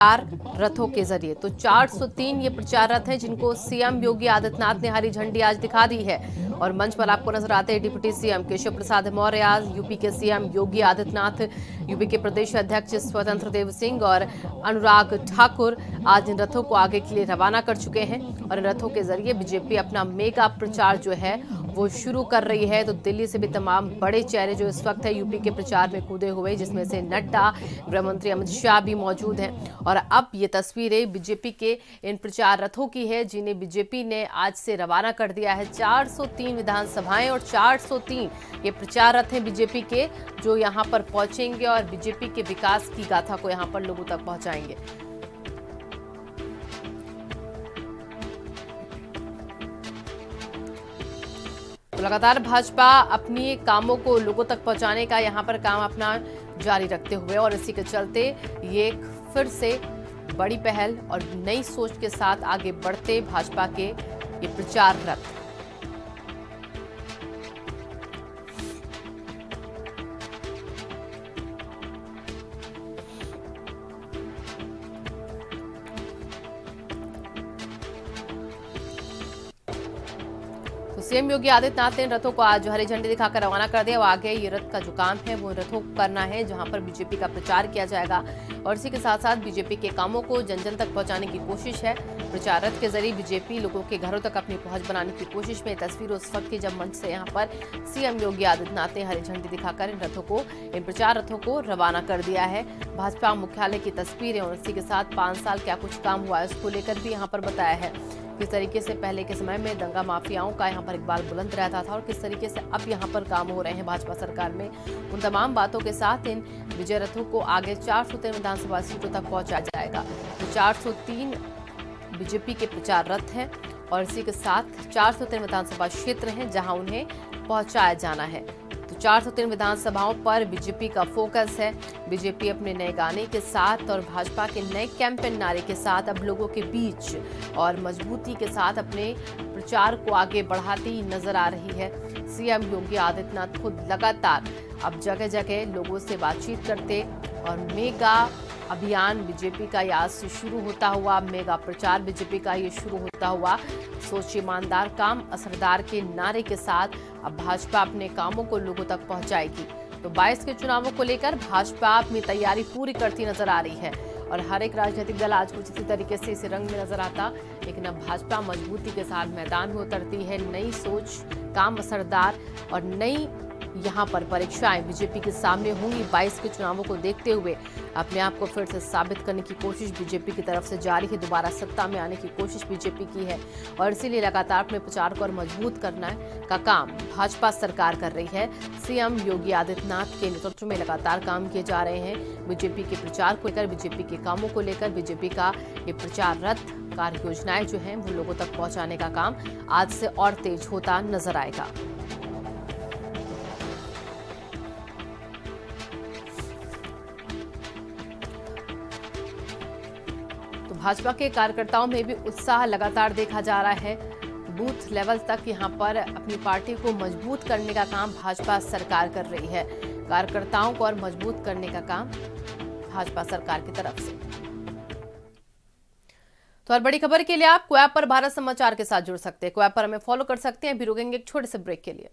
चार रथों के जरिए। तो 403 ये प्रचार रथ हैं जिनको सीएम योगी आदित्यनाथ ने हरी झंडी आज दिखा दी है। और मंच पर आपको नजर आते हैं deputy CM Keshav Prasad Maurya, UP के सीएम योगी आदित्यनाथ, यूपी के प्रदेश अध्यक्ष स्वतंत्र देव सिंह और अनुराग ठाकुर आज इन रथों को आगे के लिए रवाना कर चुके हैं। और इन रथों के जरिए बीजेपी अपना मेगा प्रचार जो है वो शुरू कर रही है। तो दिल्ली से भी तमाम बड़े चेहरे जो इस वक्त है यूपी के प्रचार में कूदे हुए, जिसमें से नड्डा, गृह मंत्री अमित शाह भी मौजूद हैं। और अब ये तस्वीरें बीजेपी के इन प्रचार रथों की है जिन्हें बीजेपी ने आज से रवाना कर दिया है। 403 विधानसभाएं और 403 ये प्रचार रथ हैं बीजेपी के, जो यहां पर पहुंचेंगे और बीजेपी के विकास की गाथा को यहां पर लोगों तक पहुंचाएंगे। तो लगातार भाजपा अपनी कामों को लोगों तक पहुंचाने का यहां पर काम अपना जारी रखते हुए, और इसी के चलते ये एक फिर से बड़ी पहल और नई सोच के साथ आगे बढ़ते भाजपा के ये प्रचार रथ। तो सीएम योगी आदित्यनाथ ने रथों को आज हरी झंडी दिखाकर रवाना कर दिया। और आगे ये रथ का जो काम है वो रथों को करना है जहां पर बीजेपी का प्रचार किया जाएगा और इसी के साथ साथ बीजेपी के कामों को जन जन तक पहुंचाने की कोशिश है। प्रचार रथ के जरिए बीजेपी लोगों के घरों तक अपनी पहुंच बनाने की कोशिश में। तस्वीर उस वक्त की जब मंच से यहाँ पर सीएम योगी आदित्यनाथ ने हरी झंडी दिखाकर इन प्रचार रथों को रवाना कर दिया है। भाजपा मुख्यालय की तस्वीरें और इसी के साथ 5 साल क्या कुछ काम हुआ है उसको लेकर भी यहाँ पर बताया है। किस तरीके से पहले के समय में दंगा माफियाओं का यहाँ पर इकबाल बुलंद रहता था और किस तरीके से अब यहाँ पर काम हो रहे हैं भाजपा सरकार में, उन तमाम बातों के साथ इन विजय रथों को आगे 403 विधानसभा सीटों तक पहुंचाया जाएगा। तो 403 बीजेपी के प्रचार रथ हैं और इसी के साथ 403 विधानसभा क्षेत्र हैं जहां उन्हें पहुंचाया जाना है। तो 403 विधानसभाओं पर बीजेपी का फोकस है। बीजेपी अपने नए गाने के साथ और भाजपा के नए कैंपेन नारे के साथ अब लोगों के बीच और मजबूती के साथ अपने प्रचार को आगे बढ़ाती नजर आ रही है। सीएम योगी आदित्यनाथ खुद लगातार अब जगह जगह लोगों से बातचीत करते और मेगा अभियान बीजेपी का आज से शुरू होता हुआ, मेगा प्रचार बीजेपी का ये शुरू होता हुआ, सोच ईमानदार काम असरदार के नारे के साथ अब भाजपा अपने कामों को लोगों तक पहुंचाएगी। तो 22 के चुनावों को लेकर भाजपा अपनी तैयारी पूरी करती नजर आ रही है और हर एक राजनीतिक दल आज कुछ इसी तरीके से इस रंग में नजर आता, लेकिन अब भाजपा मजबूती के साथ मैदान में उतरती है। नई सोच, काम असरदार और नई यहाँ पर परीक्षाएं बीजेपी के सामने होंगी। 22 के चुनावों को देखते हुए अपने आप को फिर से साबित करने की कोशिश बीजेपी की तरफ से जारी है। दोबारा सत्ता में आने की कोशिश बीजेपी की है और इसीलिए लगातार अपने प्रचार को और मजबूत करना का काम भाजपा सरकार कर रही है। सीएम योगी आदित्यनाथ के नेतृत्व में लगातार काम किए जा रहे हैं बीजेपी के प्रचार को लेकर, बीजेपी के कामों को लेकर। बीजेपी का ये प्रचार रथ, कार्य योजनाएं जो हैं वो लोगों तक पहुंचाने का काम आज से और तेज होता नजर आएगा। तो भाजपा के कार्यकर्ताओं में भी उत्साह लगातार देखा जा रहा है। बूथ लेवल तक यहां पर अपनी पार्टी को मजबूत करने का काम भाजपा सरकार कर रही है। कार्यकर्ताओं को और मजबूत करने का काम भाजपा सरकार की तरफ से। तो और बड़ी खबर के लिए आप क्वेब पर भारत समाचार के साथ जुड़ सकते हैं। क्वेब पर हमें फॉलो कर सकते हैं। अभी रुकेंगे एक छोटे से ब्रेक के लिए।